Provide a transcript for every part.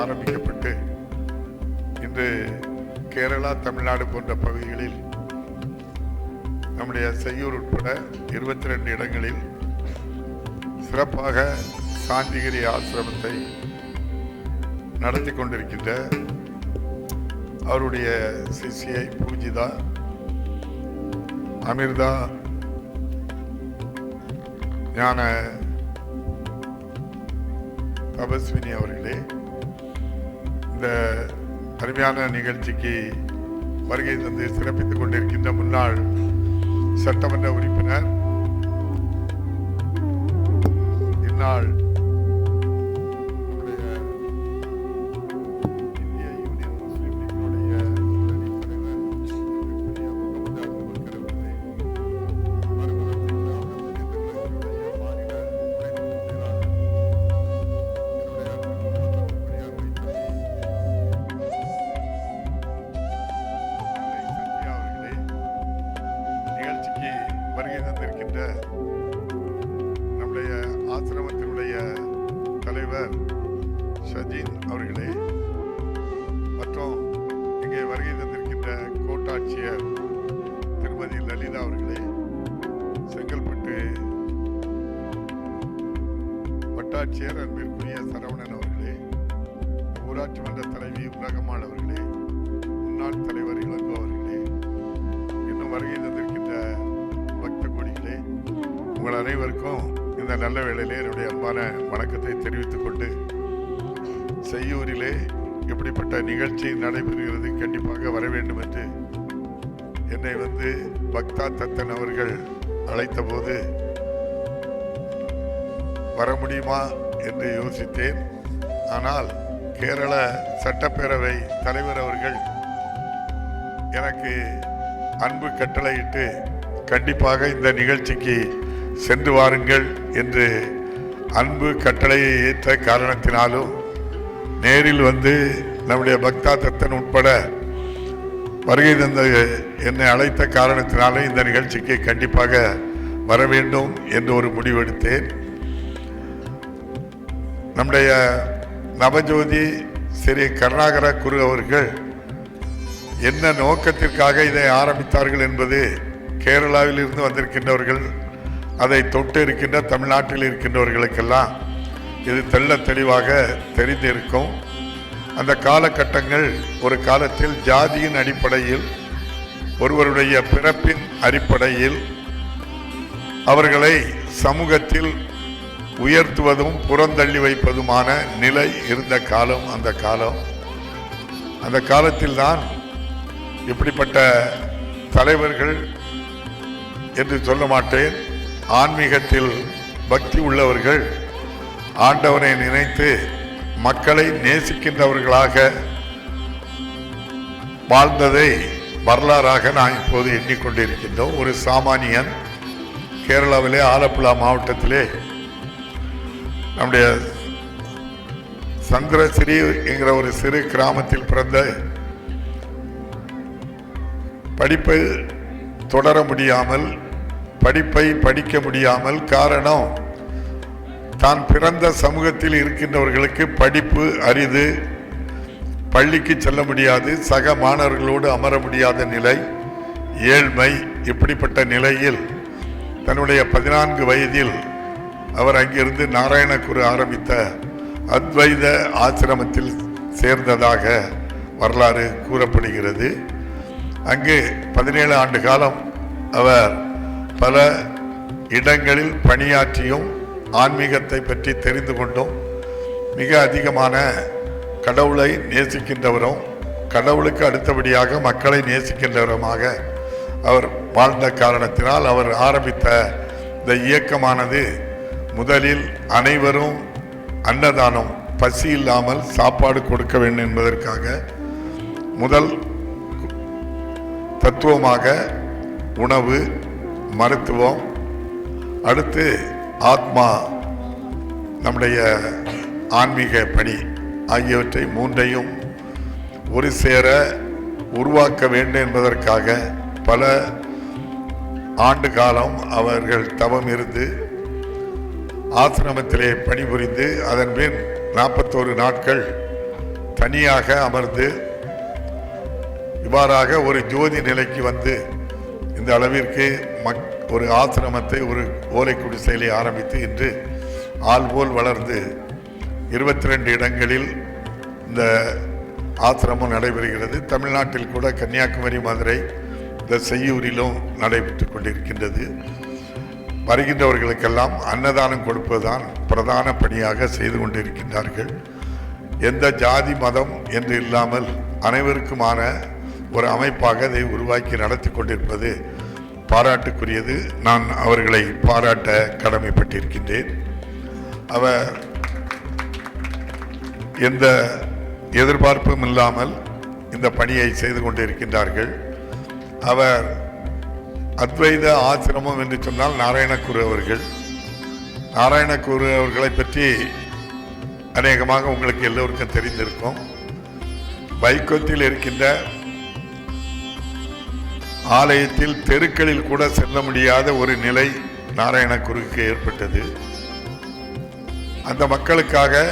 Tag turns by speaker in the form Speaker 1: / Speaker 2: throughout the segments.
Speaker 1: ஆரம்பிக்கப்பட்டு இன்று கேரளா, தமிழ்நாடு போன்ற பகுதிகளில் நம்முடைய செய்யூர் உட்பட 22 இடங்களில் சிறப்பாக சாந்திகிரி ஆசிரமத்தை நடத்தி கொண்டிருக்கின்ற அவருடைய சிஷ்யை பூஜிதா அமிர்தா ஞான தபஸ்வினி அவர்களே, இந்த அருமையான நிகழ்ச்சிக்கு வருகை தந்து சிறப்பித்துக் கொண்டிருக்கின்ற முன்னாள் சட்டமன்ற உறுப்பினர், இந்நாள் இந்திய யூனியன் முஸ்லீம் லீக்கினுடைய வருகை தந்திருக்கின்ற நம்முடைய ஆசிரமத்தினுடைய தலைவர் ஷஜீன் அவர்களே, மற்றும் இங்கே வருகை தந்திருக்கின்ற கோட்டாட்சியர் திருமதி லலிதா அவர்களே, செங்கல்பட்டு வட்டாட்சியர் அன்பிற்குரிய சரவணன் அவர்களே, ஊராட்சி மன்ற தலைவி உலகம்மாள் அவர்களே, முன்னாள் தலைவர் இளங்கோ அவர்களே, இன்னும் வருகை தந்திருக்கின்ற பக்த கொடிகளே, உங்கள் அனைவருக்கும் இந்த நல்ல வேளையிலே என்னுடைய அன்பான வணக்கத்தை தெரிவித்துக் கொண்டு, செய்யூரிலே இப்படிப்பட்ட நிகழ்ச்சி நடைபெறுகிறது, கண்டிப்பாக வர வேண்டும் என்று என்னை பக்தா தத்தன் அவர்கள் அழைத்த போது வர முடியுமா என்று யோசித்தேன். ஆனால் கேரள சட்டப்பேரவை தலைவர் அவர்கள் எனக்கு அன்பு கட்டளையிட்டு கண்டிப்பாக இந்த நிகழ்ச்சிக்கு சென்று வாருங்கள் என்று அன்பு கட்டளையை ஏற்ற காரணத்தினாலும், நேரில் நம்முடைய பக்தா தத்தன் உட்பட வருகை தந்த என்னை அழைத்த காரணத்தினாலும் இந்த நிகழ்ச்சிக்கு கண்டிப்பாக வர வேண்டும் என்று ஒரு முடிவெடுத்தேன். நம்முடைய நவஜோதி ஸ்ரீ கருணாகர குரு அவர்கள் என்ன நோக்கத்திற்காக இதை ஆரம்பித்தார்கள் என்பது கேரளாவில் இருந்து வந்திருக்கின்றவர்கள், அதை தொட்டு இருக்கின்ற தமிழ்நாட்டில் இருக்கின்றவர்களுக்கெல்லாம் இது தெள்ள தெளிவாக தெரிந்திருக்கும். அந்த காலகட்டங்கள் ஒரு காலத்தில் ஜாதியின் அடிப்படையில், ஒருவருடைய பிறப்பின் அடிப்படையில் அவர்களை சமூகத்தில் உயர்த்துவதும் புறந்தள்ளி வைப்பதுமான நிலை இருந்த காலம். அந்த காலத்தில்தான் இப்படிப்பட்ட தலைவர்கள் என்று சொல்ல மாட்டேன், ஆன்மீகத்தில் பக்தி உள்ளவர்கள் ஆண்டவனை நினைத்து மக்களை நேசிக்கின்றவர்களாக வாழ்ந்ததை வரலாறாக நான் இப்போது எண்ணிக்கொண்டிருக்கின்றோம். ஒரு சாமானியன் கேரளாவிலே ஆலப்புழா மாவட்டத்திலே நம்முடைய சந்திரசிறி என்கிற ஒரு சிறு கிராமத்தில் பிறந்த, படிப்பை தொடர முடியாமல், படிப்பை படிக்க முடியாமல், காரணம் தான் பிறந்த சமூகத்தில் இருக்கின்றவர்களுக்கு படிப்பு அரிது, பள்ளிக்கு செல்ல முடியாது, சக மாணவர்களோடு அமர முடியாத நிலை, ஏழ்மை. இப்படிப்பட்ட நிலையில் தன்னுடைய 14 வயதில் அவர் அங்கிருந்து நாராயணகுரு ஆரம்பித்த அத்வைத ஆசிரமத்தில் சேர்ந்ததாக வரலாறு கூறப்படுகிறது. அங்கு 17 ஆண்டு காலம் அவர் பல இடங்களில் பணியாற்றியும் ஆன்மீகத்தை பற்றி தெரிந்து கொண்டும் மிக அதிகமான கடவுளை நேசிக்கின்றவரும், கடவுளுக்கு அடுத்தபடியாக மக்களை நேசிக்கின்றவருமாக அவர் வாழ்ந்த காரணத்தினால் அவர் ஆரம்பித்த இந்த இயக்கமானது முதலில் அனைவரும் அன்னதானம், பசி இல்லாமல் சாப்பாடு கொடுக்க வேண்டும் என்பதற்காக முதல் தத்துவமாக உணவு, மருத்துவம், அடுத்து ஆத்மா, நம்முடைய ஆன்மீக பணி ஆகியவற்றை மூன்றையும் ஒரு சேர உருவாக்க வேண்டும் என்பதற்காக பல ஆண்டு காலம் அவர்கள் தவம் இருந்து ஆசிரமத்திலே பணிபுரிந்து அதன் பின் 41 நாட்கள் தனியாக அமர்ந்து இவ்வாறாக ஒரு ஜோதி நிலைக்கு வந்து இந்த அளவிற்கு ஒரு ஆசிரமத்தை, ஒரு ஓலை குடிசையிலே ஆரம்பித்து இன்று ஆள்போல் வளர்ந்து 22 இடங்களில் இந்த ஆசிரமம் நடைபெறுகிறது. தமிழ்நாட்டில் கூட கன்னியாகுமரி, மதுரை, இந்த செய்யூரிலும் நடைபெற்று கொண்டிருக்கின்றது. வருகின்றவர்களுக்கெல்லாம் அன்னதானம் கொடுப்பதுதான் பிரதான பணியாக செய்து கொண்டிருக்கின்றார்கள். எந்த ஜாதி மதம் என்று இல்லாமல் அனைவருக்குமான ஒரு அமைப்பாக அதை உருவாக்கி நடத்தி கொண்டிருப்பது பாராட்டுக்குரியது. நான் அவர்களை பாராட்ட கடமைப்பட்டிருக்கின்றேன். அவர் எந்த எதிர்பார்ப்பும் இல்லாமல் இந்த பணியை செய்து கொண்டிருக்கின்றார்கள். அவர் அத்வைத ஆசிரமம் என்று சொன்னால் நாராயணகுரு அவர்கள். நாராயணகுரு அவர்களை பற்றி அநேகமாக உங்களுக்கு எல்லோருக்கும் தெரிந்திருக்கும். வைக்கத்தில் இருக்கின்ற ஆலயத்தில் தெருக்களில் கூட செல்ல முடியாத ஒரு நிலை நாராயணகுருக்கு ஏற்பட்டது. அந்த மக்களுக்காக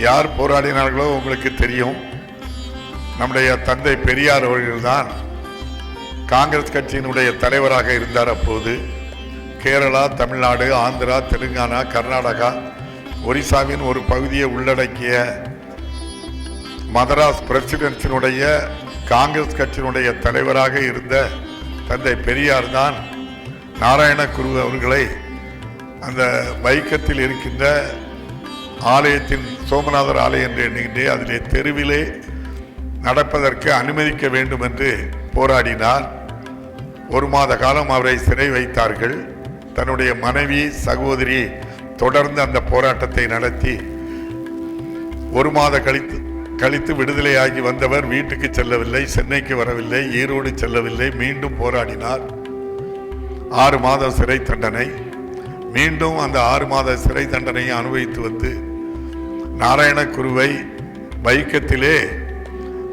Speaker 1: யார் போராடினார்களோ உங்களுக்கு தெரியும். நம்முடைய தந்தை பெரியார் அவர்கள்தான் காங்கிரஸ் கட்சியினுடைய தலைவராக இருந்தார். அப்போது கேரளா, தமிழ்நாடு, ஆந்திரா, தெலுங்கானா, கர்நாடகா, ஒரிசாவின் ஒரு பகுதியை உள்ளடக்கிய மதராஸ் பிரசிடென்சினுடைய காங்கிரஸ் கட்சியினுடைய தலைவராக இருந்த தந்தை பெரியார் தான் நாராயணகுரு அவர்களை அந்த வைக்கத்தில் இருக்கின்ற ஆலயத்தின் சோமநாதர் ஆலயம் என்று எண்ணுகின்றே அதிலே தெருவிலே நடப்பதற்கு அனுமதிக்க வேண்டும் என்று போராடினார். 1 மாத காலம் அவரை சிறை வைத்தார்கள். தன்னுடைய மனைவி, சகோதரி தொடர்ந்து அந்த போராட்டத்தை நடத்தி 1 மாத கழித்து விடுதலையாகி வந்தவர் வீட்டுக்கு செல்லவில்லை, சென்னைக்கு வரவில்லை, ஈரோடு செல்லவில்லை. மீண்டும் போராடினார். 6 மாத சிறை தண்டனை. மீண்டும் அந்த 6 மாத சிறை தண்டனையை அனுபவித்து வந்து நாராயணகுருவை வைக்கத்திலே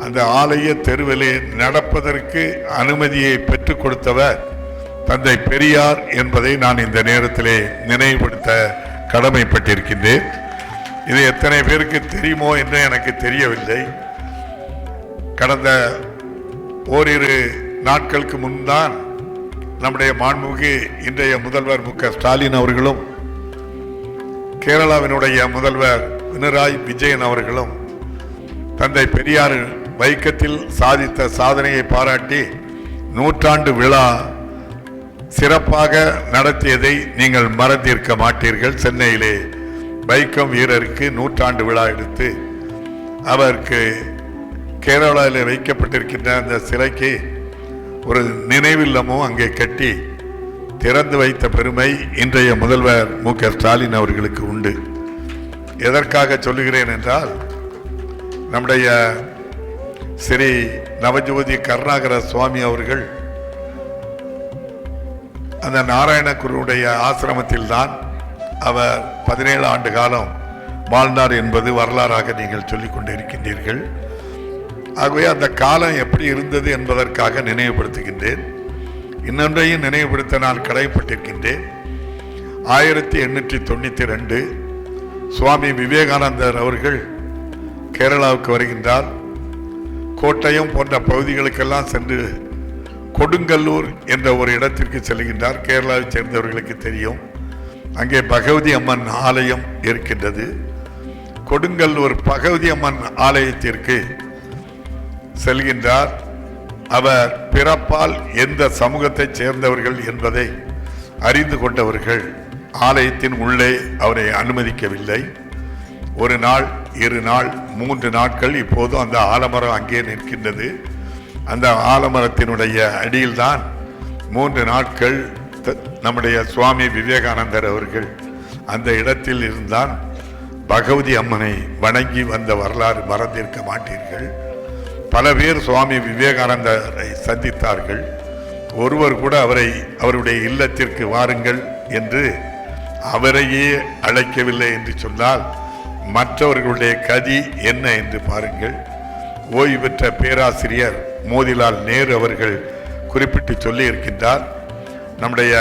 Speaker 1: அந்த ஆலய தெருவிலே நடப்பதற்கு அனுமதியை பெற்றுக் கொடுத்தவர் தந்தை பெரியார் என்பதை நான் இந்த நேரத்திலே நினைவுபடுத்த கடமைப்பட்டிருக்கின்றேன். இது எத்தனை பேருக்கு தெரியுமோ என்று எனக்கு தெரியவில்லை. கடந்த ஓரிரு நாட்களுக்கு முன்தான் நம்முடைய மாண்புமிகு இன்றைய முதல்வர் மு.க. ஸ்டாலின் அவர்களும் கேரளாவினுடைய முதல்வர் பினராயி விஜயன் அவர்களும் தந்தை பெரியார் வைக்கத்தில் சாதித்த சாதனையை பாராட்டி 100ஆண்டு விழா சிறப்பாக நடத்தியதை நீங்கள் மறந்திருக்க மாட்டீர்கள். சென்னையிலே வைக்கம் வீரருக்கு 100ஆண்டு விழா எடுத்து அவருக்கு கேரளாவில் வைக்கப்பட்டிருக்கின்ற அந்த சிலைக்கு ஒரு நினைவில்லமும் அங்கே கட்டி திறந்து வைத்த பெருமை இன்றைய முதல்வர் மு.க. ஸ்டாலின் அவர்களுக்கு உண்டு. எதற்காக சொல்லுகிறேன் என்றால், நம்முடைய ஸ்ரீ நவஜோதி கருணாகர சுவாமி அவர்கள் அந்த நாராயணகுருடைய ஆசிரமத்தில் தான் அவர் 17 ஆண்டு காலம் வாழ்ந்தார் என்பது வரலாறாக நீங்கள் சொல்லிக் கொண்டிருக்கின்றீர்கள். ஆகவே அந்த காலம் எப்படி இருந்தது என்பதற்காக நினைவுபடுத்துகின்றேன். இன்னொன்றையும் நினைவுபடுத்த நான் கடமைப்பட்டிருக்கின்றேன். 1892 சுவாமி விவேகானந்தர் அவர்கள் கேரளாவுக்கு வருகின்றார். கோட்டயம் போன்ற பகுதிகளுக்கெல்லாம் சென்று கொடுங்கல்லூர் என்ற ஒரு இடத்திற்கு செல்கின்றார். கேரளாவை சேர்ந்தவர்களுக்கு தெரியும், அங்கே பகவதி அம்மன் ஆலயம் இருக்கின்றது. கொடுங்கல்லூர் பகவதி அம்மன் ஆலயத்திற்கு செல்கின்றார். அவர் பிறப்பால் எந்த சமூகத்தை சேர்ந்தவர்கள் என்பதை அறிந்து கொண்டவர்கள் ஆலயத்தின் உள்ளே அவரை அனுமதிக்கவில்லை. 1 நாள், 2 நாள், 3 நாட்கள். இப்போதும் அந்த ஆலமரம் அங்கே நிற்கின்றது. அந்த ஆலமரத்தினுடைய அடியில்தான் 3 நாட்கள் நம்முடைய சுவாமி விவேகானந்தர் அவர்கள் அந்த இடத்தில் இருந்தான் பகவதி அம்மனை வணங்கி வந்த வரலாறு மறந்திருக்க மாட்டீர்கள். பல பேர் சுவாமி விவேகானந்தரை சந்தித்தார்கள். ஒருவர் கூட அவருடைய இல்லத்திற்கு வாருங்கள் என்று அவரையே அழைக்கவில்லை என்று சொன்னால் மற்றவர்களுடைய கதி என்ன என்று பாருங்கள். ஓய்வு பெற்ற பேராசிரியர் மோதிலால் நேரு அவர்கள் குறிப்பிட்டு சொல்லி இருக்கின்றார். நம்முடைய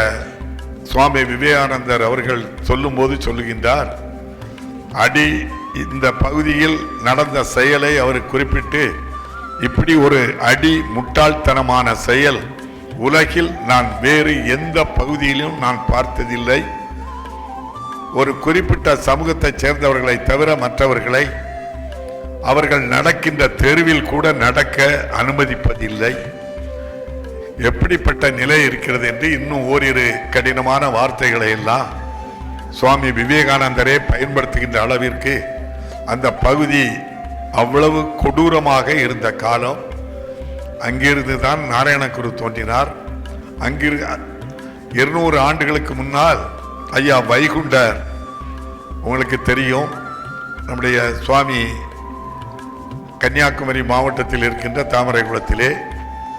Speaker 1: சுவாமி விவேகானந்தர் அவர்கள் சொல்லும்போது சொல்லுகின்றார், அடி இந்த பகுதியில் நடந்த செயலை அவர் குறிப்பிட்டு, இப்படி ஒரு அடி முட்டாள்தனமான செயல் உலகில் நான் வேறு எந்த பகுதியிலும் நான் பார்த்ததில்லை. ஒரு குறிப்பிட்ட சமூகத்தைச் சேர்ந்தவர்களை தவிர மற்றவர்களை அவர்கள் நடக்கின்ற தெருவில் கூட நடக்க அனுமதிப்பதில்லை. எப்படிப்பட்ட நிலை இருக்கிறது என்று இன்னும் ஓரிரு கடினமான வார்த்தைகளை எல்லாம் சுவாமி விவேகானந்தரே பயன்படுத்துகின்ற அளவிற்கு அந்த பகுதி அவ்வளவு கொடூரமாக இருந்த காலம். அங்கிருந்து தான் நாராயணகுரு தோன்றினார். அங்கிரு 200 ஆண்டுகளுக்கு முன்னால் ஐயா வைகுண்டர், உங்களுக்கு தெரியும், நம்முடைய சுவாமி கன்னியாகுமரி மாவட்டத்தில் இருக்கின்ற தாமரைக்குளத்திலே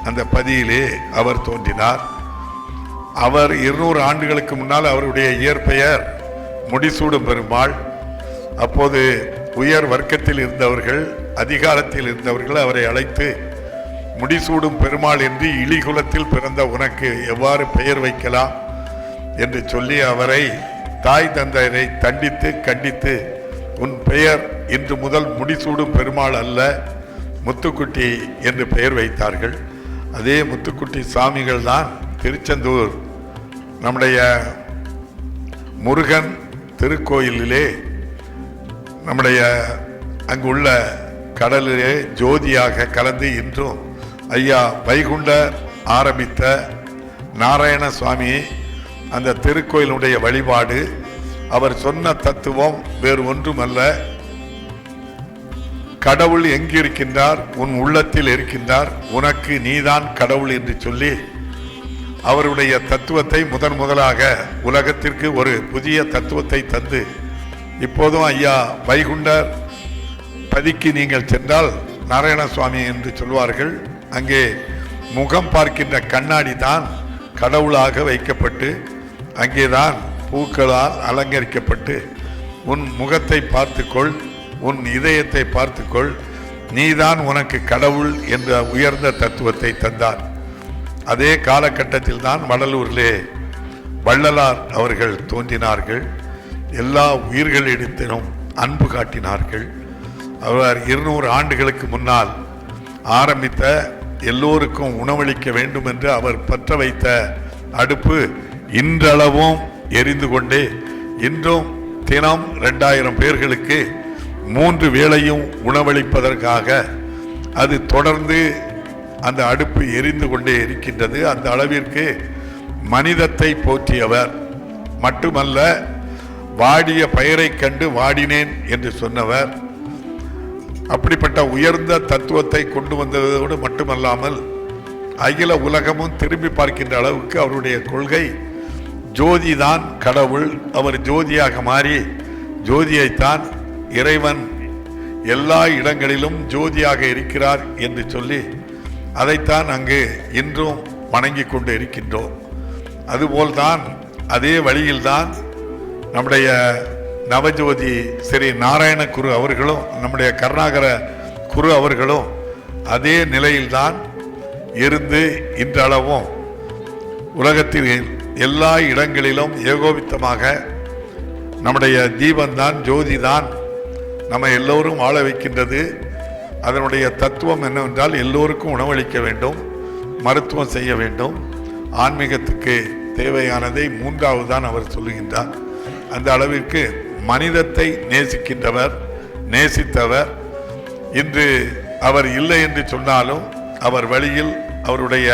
Speaker 1: அந்த பதியிலே அவர் தோன்றினார். அவர் 200 ஆண்டுகளுக்கு முன்னால் அவருடைய இயற்பெயர் முடிசூடும் பெருமாள். அப்போது உயர் வர்க்கத்தில் இருந்தவர்கள், அதிகாரத்தில் இருந்தவர்கள் அவரை அழைத்து, முடிசூடும் பெருமாள் என்று இழிகுலத்தில் பிறந்த உனக்கு எவ்வாறு பெயர் வைக்கலாம் என்று சொல்லி அவரை தாய் தந்தையரை தண்டித்து கண்டித்து, உன் பெயர் இன்று முதல் முடிசூடும் பெருமாள் அல்ல, முத்துக்குட்டி என்று பெயர் வைத்தார்கள். அதே முத்துக்குட்டி சாமிகள் தான் திருச்செந்தூர் நம்முடைய முருகன் திருக்கோயிலிலே நம்முடைய அங்குள்ள கடலிலே ஜோதியாக கலந்து இன்றும் ஐயா வைகுண்டர் ஆரம்பித்த நாராயண சுவாமி அந்த திருக்கோயிலுடைய வழிபாடு. அவர் சொன்ன தத்துவம் வேறு ஒன்றுமல்ல, கடவுள் எங்கு இருக்கின்றார்? உன் உள்ளத்தில் இருக்கின்றார், உனக்கு நீதான் கடவுள் என்று சொல்லி அவருடைய தத்துவத்தை முதலாக உலகத்திற்கு ஒரு புதிய தத்துவத்தை தந்து, இப்போதும் ஐயா வைகுண்டர் பதிக்கு நீங்கள் சென்றால் நாராயண சுவாமி என்று சொல்வார்கள். அங்கே முகம் பார்க்கின்ற கண்ணாடி தான் கடவுளாக வைக்கப்பட்டு அங்கேதான் பூக்களால் அலங்கரிக்கப்பட்டு, உன் முகத்தை பார்த்துக்கொள், உன் இதயத்தை பார்த்துக்கொள், நீதான் உனக்கு கடவுள் என்ற உயர்ந்த தத்துவத்தை தந்தார். அதே காலகட்டத்தில் தான் வடலூரிலே வள்ளலார் அவர்கள் தோன்றினார்கள். எல்லா உயிர்களிடத்திலும் அன்பு காட்டினார்கள். அவர் 200 ஆண்டுகளுக்கு முன்னால் ஆரம்பித்த எல்லோருக்கும் உணவளிக்க வேண்டும் என்று அவர் பற்ற வைத்த அடுப்பு இன்றளவும் எரிந்து கொண்டே, இன்றும் தினம் 2000 பேர்களுக்கு 3 வேளையும் உணவளிப்பதற்காக அது தொடர்ந்து அந்த அடுப்பு எரிந்து கொண்டே இருக்கின்றது. அந்த அளவிற்கு மனிதத்தை போற்றியவர் மட்டுமல்ல, வாடிய பயிரை கண்டு வாடினேன் என்று சொன்னவர். அப்படிப்பட்ட உயர்ந்த தத்துவத்தை கொண்டு வந்ததோடு மட்டுமல்லாமல் அகில உலகமும் திரும்பி பார்க்கின்ற அளவுக்கு அவருடைய கொள்கை ஜோதிதான் கடவுள். அவர் ஜோதியாக மாறி ஜோதியைத்தான் இறைவன் எல்லா இடங்களிலும் ஜோதியாக இருக்கிறார் என்று சொல்லி அதைத்தான் அங்கு இன்றும் வணங்கி கொண்டு இருக்கின்றோம். அதுபோல்தான் அதே வழியில்தான் நம்முடைய நவஜோதி ஸ்ரீ நாராயண குரு அவர்களும் நம்முடைய கருணாகர குரு அவர்களும் அதே நிலையில்தான் இருந்து இன்றளவும் உலகத்தில் எல்லா இடங்களிலும் ஏகோபித்தமாக நம்முடைய தீபந்தான் ஜோதிதான் நம்ம எல்லோரும் வாழ வைக்கின்றது. அதனுடைய தத்துவம் என்னவென்றால் எல்லோருக்கும் உணவளிக்க வேண்டும், மருத்துவம் செய்ய வேண்டும், ஆன்மீகத்துக்கு தேவையானதை 3வது தான் அவர் சொல்லுகின்றார். அந்த அளவிற்கு மனிதத்தை நேசிக்கின்றவர், நேசித்தவர். இன்று அவர் இல்லை என்று சொன்னாலும் அவர் வழியில், அவருடைய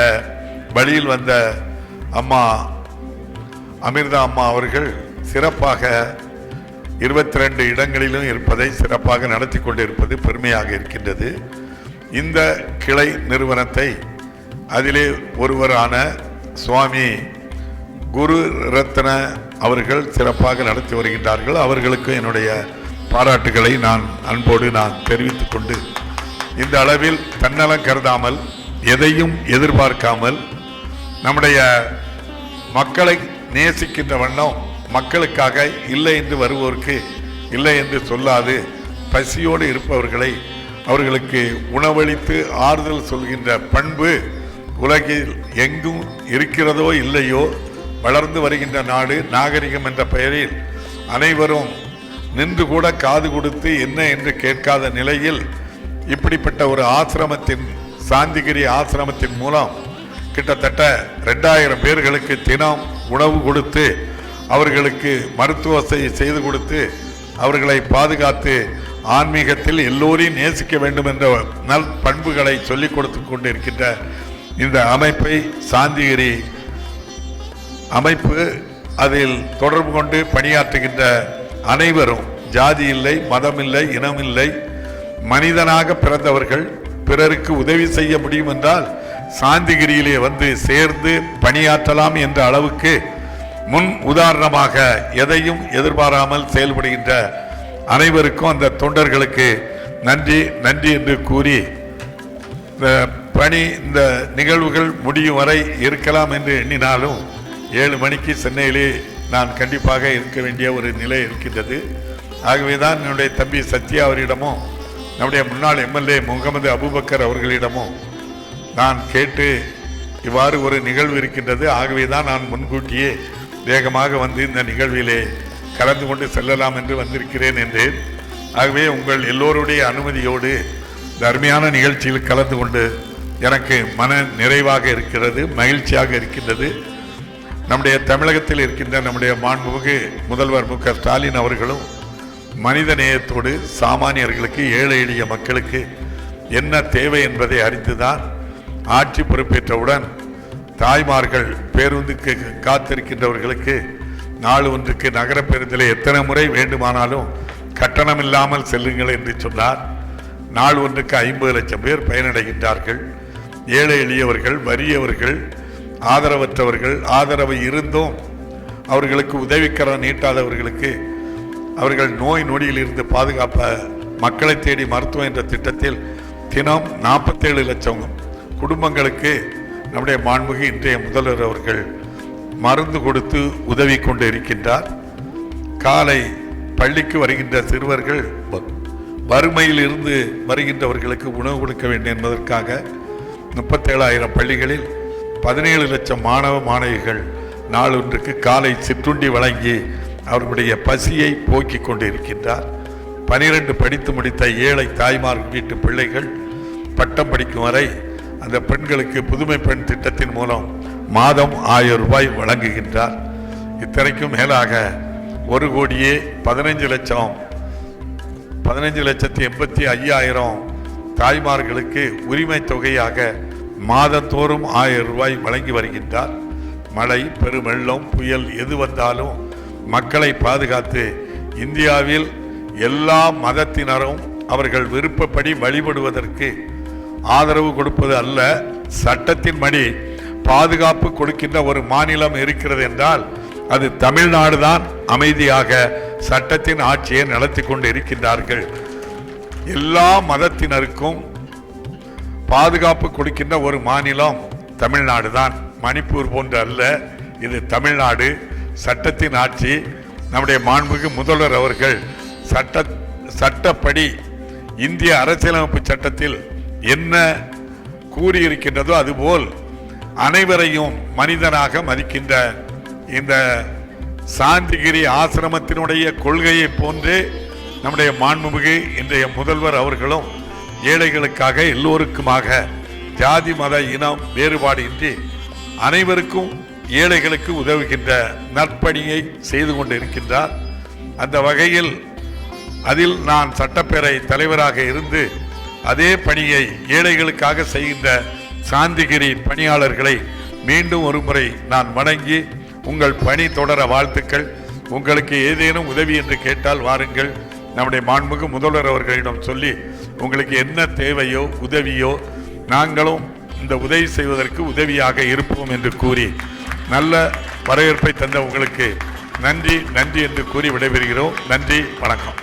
Speaker 1: வழியில் வந்த அம்மா அமிர்தா அம்மா அவர்கள் சிறப்பாக 22 இடங்களிலும் இருப்பதை சிறப்பாக நடத்தி கொண்டிருப்பது பெருமையாக இருக்கின்றது. இந்த கிளை நிறுவனத்தை அதிலே ஒருவரான சுவாமி குரு ரத்ன அவர்கள் சிறப்பாக நடத்தி வருகின்றார்கள். அவர்களுக்கு என்னுடைய பாராட்டுகளை நான் அன்போடு தெரிவித்துக் கொண்டு, இந்த அளவில் தன்னலம் கருதாமல், எதையும் எதிர்பார்க்காமல், நம்முடைய மக்களை நேசிக்கின்ற வண்ணம் மக்களுக்காக இல்லை என்று வருவோருக்கு இல்லை என்று சொல்லாது பசியோடு இருப்பவர்களை அவர்களுக்கு உணவளித்து ஆறுதல் சொல்கின்ற பண்பு உலகில் எங்கும் இருக்கிறதோ இல்லையோ, வளர்ந்து வருகின்ற நாடு நாகரிகம் என்ற பெயரில் அனைவரும் நின்று கூட காது கொடுத்து என்ன என்று கேட்காத நிலையில் இப்படிப்பட்ட ஒரு ஆசிரமத்தின், சாந்திகிரி ஆசிரமத்தின் மூலம் கிட்டத்தட்ட 2000 பேர்களுக்கு தினம் உணவு கொடுத்து, அவர்களுக்கு மருத்துவ வசதி செய்து கொடுத்து, அவர்களை பாதுகாத்து ஆன்மீகத்தில் எல்லோரையும் நேசிக்க வேண்டும் என்ற நல் பண்புகளை சொல்லிக் கொடுத்து கொண்டிருக்கின்ற இந்த அமைப்பை, சாந்திகிரி அமைப்பு, அதில் தொடர்பு கொண்டு பணியாற்றுகின்ற அனைவரும் ஜாதி இல்லை, மதம் இல்லை, இனம் இல்லை, மனிதனாக பிறந்தவர்கள் பிறருக்கு உதவி செய்ய முடியும் என்றால் சாந்திகிரியிலே வந்து சேர்ந்து பணியாற்றலாம் என்ற அளவுக்கு முன் உதாரணமாக எதையும் எதிர்பாராமல் செயல்படுகின்ற அனைவருக்கும், அந்த தொண்டர்களுக்கு நன்றி நன்றி என்று கூறி, இந்த நிகழ்வுகள் முடியும் வரை இருக்கலாம் என்று எண்ணினாலும் 7 மணிக்கு சென்னையிலே நான் கண்டிப்பாக இருக்க வேண்டிய ஒரு நிலை இருக்கின்றது. ஆகவே தான் என்னுடைய தம்பி சத்யா அவரிடமும் நம்முடைய முன்னாள் எம்எல்ஏ முகமது அபுபக்கர் அவர்களிடமும் நான் கேட்டு இவ்வாறு ஒரு நிகழ்வு இருக்கின்றது, ஆகவே தான் நான் முன்கூட்டியே வேகமாக வந்து இந்த நிகழ்விலே கலந்து கொண்டு செல்லலாம் என்று வந்திருக்கிறேன் என்றேன். ஆகவே உங்கள் எல்லோருடைய அனுமதியோடு இந்த அருமையான நிகழ்ச்சியில் கலந்து கொண்டு எனக்கு மன நிறைவாக இருக்கிறது, மகிழ்ச்சியாக இருக்கின்றது. நம்முடைய தமிழகத்தில் இருக்கின்ற நம்முடைய மாண்புமிகு முதல்வர் மு.க. ஸ்டாலின் அவர்களும் மனித நேயத்தோடு சாமானியர்களுக்கு, ஏழை எளிய மக்களுக்கு என்ன தேவை என்பதை அறிந்துதான் ஆட்சி பொறுப்பேற்றவுடன் தாய்மார்கள் பேருந்துக்கு காத்திருக்கின்றவர்களுக்கு நாள் ஒன்றுக்கு நகர பேருந்திலே எத்தனை முறை வேண்டுமானாலும் கட்டணம் இல்லாமல் செல்லுங்கள் என்று சொன்னார். நாள் ஒன்றுக்கு 50 லட்சம் பேர் பயனடைகின்றார்கள். ஏழை எளியவர்கள், வறியவர்கள், ஆதரவற்றவர்கள், ஆதரவு இருந்தும் அவர்களுக்கு உதவிக்கரம் நீட்டாதவர்களுக்கு அவர்கள் நோய் நொடியில் இருந்து பாதுகாப்ப மக்களை தேடி மருத்துவம் என்ற திட்டத்தில் தினம் 47 லட்சம் குடும்பங்களுக்கு நம்முடைய மாண்புமிகு இன்றைய முதல்வர் அவர்கள் மருந்து கொடுத்து உதவி கொண்டு இருக்கின்றார். காலை பள்ளிக்கு வருகின்ற சிறுவர்கள் வறுமையில் இருந்து வருகின்றவர்களுக்கு உணவு கொடுக்க வேண்டும் என்பதற்காக 37,000 பள்ளிகளில் 17 லட்சம் மாணவ மாணவிகள் நாள் ஒன்றுக்கு காலை சிற்றுண்டி வழங்கி அவர்களுடைய பசியை போக்கிக் கொண்டு இருக்கின்றார். 12 படித்து முடித்த ஏழை தாய்மார் வீட்டு பிள்ளைகள் பட்டம் படிக்கும் வரை அந்த பெண்களுக்கு புதுமை பெண் திட்டத்தின் மூலம் மாதம் 1000 ரூபாய் வழங்குகின்றார். இத்தனைக்கும் மேலாக 1,15,85,000 தாய்மார்களுக்கு உரிமை தொகையாக மாதந்தோறும் 1000 ரூபாய் வழங்கி வருகின்றார். மழை, பெருவெள்ளம், புயல் எது வந்தாலும் மக்களை பாதுகாத்து இந்தியாவில் எல்லா மதத்தினரும் அவர்கள் விருப்பப்படி வழிபடுவதற்கு ஆதரவு கொடுப்பது அல்ல, சட்டத்தின்படி பாதுகாப்பு கொடுக்கின்ற ஒரு மாநிலம் இருக்கிறது என்றால் அது தமிழ்நாடு தான். அமைதியாக சட்டத்தின் ஆட்சியை நடத்தி கொண்டு இருக்கின்றார்கள். எல்லா மதத்தினருக்கும் பாதுகாப்பு கொடுக்கின்ற ஒரு மாநிலம் தமிழ்நாடு தான். மணிப்பூர் போன்ற அல்ல, இது தமிழ்நாடு. சட்டத்தின் ஆட்சி. நம்முடைய மாண்புமிகு முதல்வர் அவர்கள் சட்டப்படி இந்திய அரசியலமைப்பு சட்டத்தில் என்ன கூறியிருக்கின்றதோ அதுபோல் அனைவரையும் மனிதனாக மதிக்கின்ற இந்த சாந்திகிரி ஆசிரமத்தினுடைய கொள்கையை போன்றே நம்முடைய மாண்புமிகு இன்றைய முதல்வர் அவர்களும் ஏழைகளுக்காக எல்லோருக்குமாக ஜாதி மத இனம் வேறுபாடு இன்றி அனைவருக்கும் ஏழைகளுக்கு உதவுகின்ற நற்பணியை செய்து கொண்டு இருக்கின்றார். அந்த வகையில் அதில் நான் சட்டப்பேரவை தலைவராக இருந்து அதே பணியை ஏழைகளுக்காக செய்கின்ற சாந்திகிரி பணியாளர்களை மீண்டும் ஒரு முறை நான் வணங்கி உங்கள் பணி தொடர வாழ்த்துக்கள். உங்களுக்கு ஏதேனும் உதவி என்று கேட்டால் வாருங்கள், நம்முடைய மாண்புமிகு முதல்வர் அவர்களிடம் சொல்லி உங்களுக்கு என்ன தேவையோ உதவியோ நாங்களும் இந்த உதவி செய்வதற்கு உதவியாக இருப்போம் என்று கூறி நல்ல வரவேற்பை தந்த உங்களுக்கு நன்றி நன்றி என்று கூறி விடைபெறுகிறோம். நன்றி, வணக்கம்.